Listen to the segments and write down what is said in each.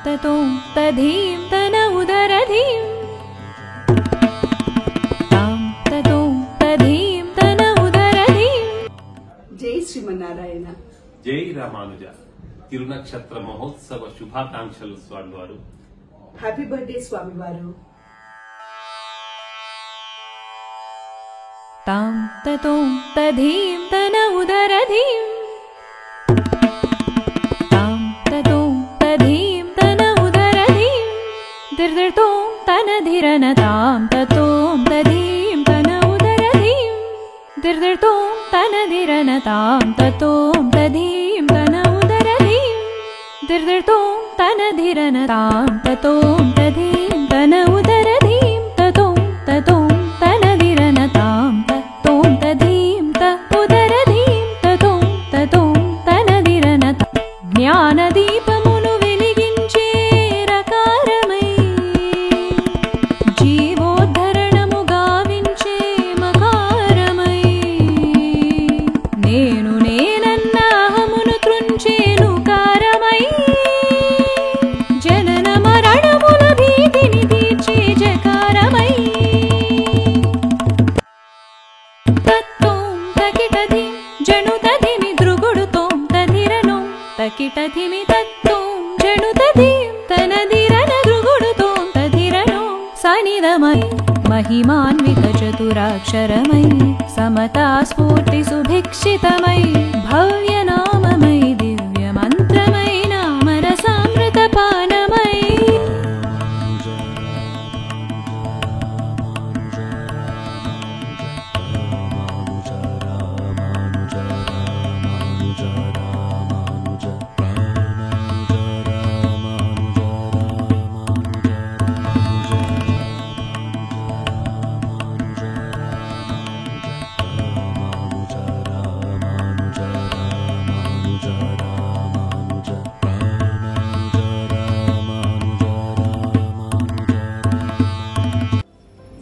ततों तधीं तन उदरधीं तां ततों तधीं तन उदरधीं। जय श्रीमन्नारायण। जय रामानुज। తిరునక్షత్ర మహోత్సవ శుభాకాంక్షలు స్వామివారు। హ్యాపీ బర్త్డే స్వామివారు। तां ततों तधीं तन उदरधीं तां ततों तधीं तन उदरधीं दिर्दिर्तों तनधिरन तां ततों तधीं तन उदरधीं दिर्दिर्तों तनधिरन तां ततों तधीं तन उदरधीं दिर्दिर्तों तनधिरन तां ततों तधीं तन उदरधीं ततों ततों तनधिरन तां ततों तधीं त उदरधीं ततों ततों तनधिरन జ్ఞానదీపమును వెలిగించే రకారమై జీవోద్ధరణము గావించే మకారమై నేను నేనన్న అహమును త్రుంచేను కారమై జనన మరణముల భీతిని తీర్చే జకారమై తత్తోం తకిటధిం జనుతధిమి దృగుడుతోం తధిరనోం తకిటధిమి తత్తోం జనుతధిం తనధిరన దృగుడుతోం తధిరనోం సనిధమై महिमान्वित चतुराक्षरमयि समता स्फूर्ति सुभिक्षितमयि भव्य नाममयि दिव्य मंत्रमयि नाम रसामृत पानमयि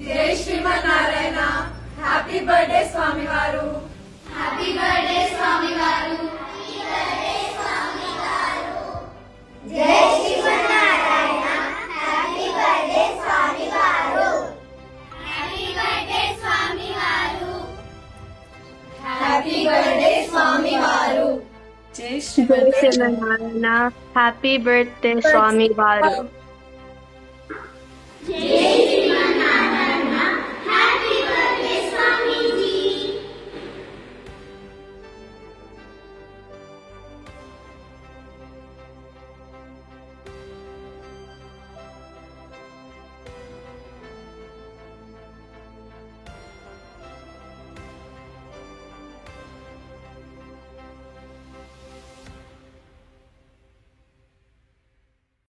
जय श्रीमन्नारायण। हैप्पी बर्थडे स्वामीवारू। हैप्पी बर्थडे स्वामीवारू। जय श्रीमन्नारायण। हैप्पी बर्थडे स्वामीवारू। हैप्पी बर्थडे स्वामीवारू। हैप्पी बर्थडे स्वामीवारू। जय जय श्रीमन्नारायण। Happy birthday स्वामीवारू।